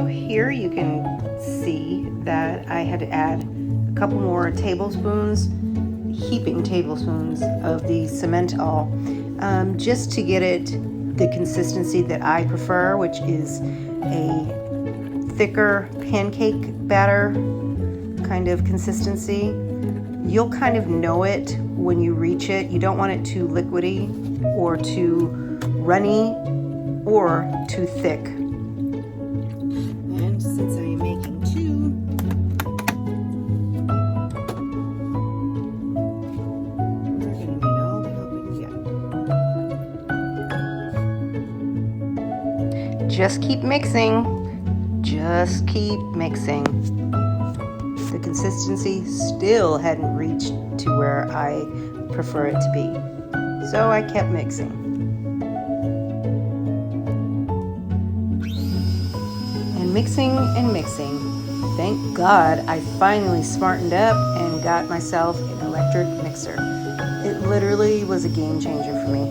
So here you can see that I had to add a couple more tablespoons, heaping tablespoons of the cement-all, just to get it the consistency that I prefer, which is a thicker pancake batter kind of consistency. You'll kind of know it when you reach it. You don't want it too liquidy or too runny or too thick. And since I am making two, we're going to need all the help we can get. Just keep mixing. Just keep mixing. The consistency still hadn't reached to where I prefer it to be. So I kept mixing. And mixing and mixing. Thank God I finally smartened up and got myself an electric mixer. It literally was a game changer for me.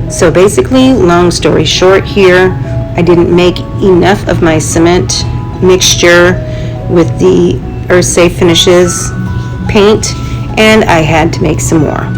So basically, long story short here, I didn't make enough of my cement mixture with the Earth Safe Finishes paint, and I had to make some more.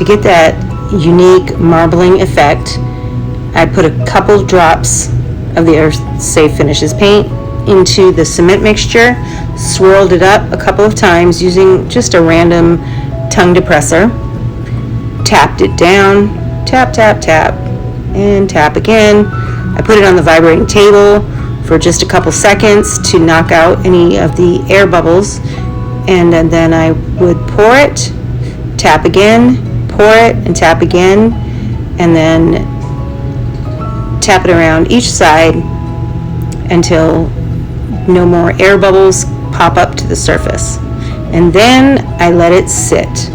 to get that unique marbling effect, I put a couple drops of the Earth Safe Finishes paint into the cement mixture, swirled it up a couple of times using just a random tongue depressor, tapped it down, tap, tap, tap, and tap again. I put it on the vibrating table for just a couple seconds to knock out any of the air bubbles, and then I would pour it, tap again, pour it, and tap again, and then tap it around each side until no more air bubbles pop up to the surface. And then I let it sit.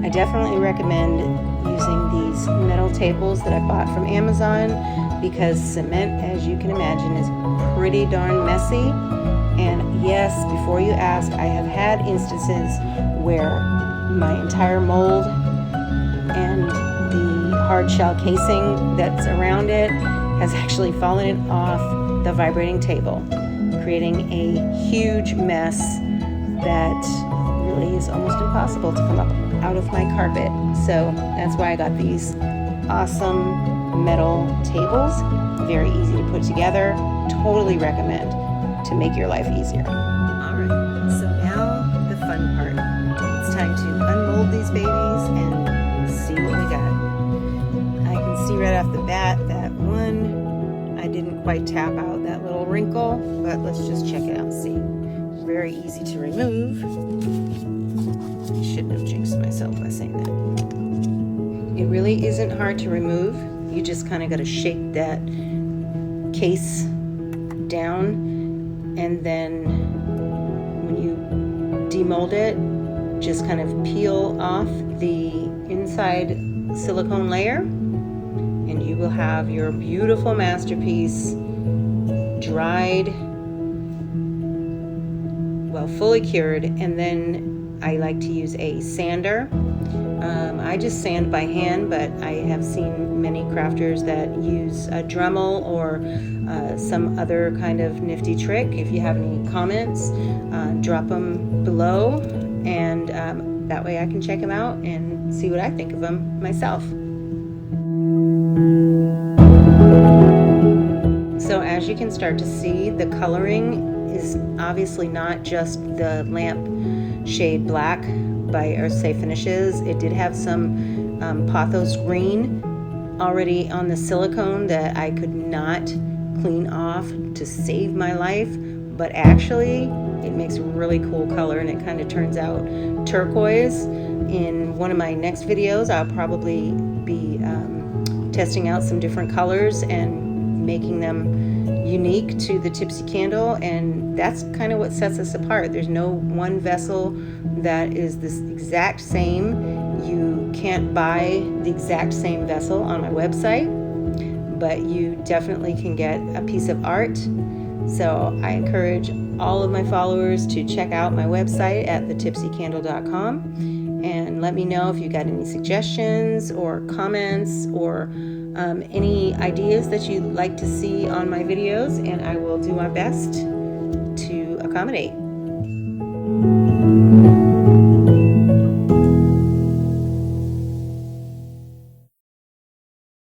I definitely recommend using these metal tables that I bought from Amazon because cement, as you can imagine, is pretty darn messy. And yes, before you ask, I have had instances where my entire mold and the hard shell casing that's around it has actually fallen off the vibrating table, creating a huge mess that really is almost impossible to come up out of my carpet. So that's why I got these awesome metal tables. Very easy to put together. Totally recommend to make your life easier. All right, so now the fun part. It's time to unmold these babies and see what we got. I can see right off the bat that one, I didn't quite tap out that little wrinkle, but let's just check it out and see. Very easy to remove. I shouldn't have jinxed myself by saying that. It really isn't hard to remove. You just kind of got to shake that case down, and then when you demold it, just kind of peel off the inside silicone layer, and you will have your beautiful masterpiece dried, well, fully cured. And then I like to use a sander. I just sand by hand, but I have seen many crafters that use a Dremel or some other kind of nifty trick. If you have any comments, drop them below, and that way I can check them out and see what I think of them myself. So as you can start to see, the coloring is obviously not just the lamp shade black by Earth Safe Finishes. It did have some pothos green already on the silicone that I could not clean off to save my life, but actually it makes a really cool color, and it kind of turns out turquoise. In one of my next videos, I'll probably be testing out some different colors and making them unique to the Tipsy candle, and that's kind of what sets us apart. There's no one vessel that is this exact same. You can't buy the exact same vessel on my website, but you definitely can get a piece of art. So I encourage all of my followers to check out my website at thetipsycandle.com, and let me know if you got any suggestions or comments or any ideas that you'd like to see on my videos, and I will do my best to accommodate.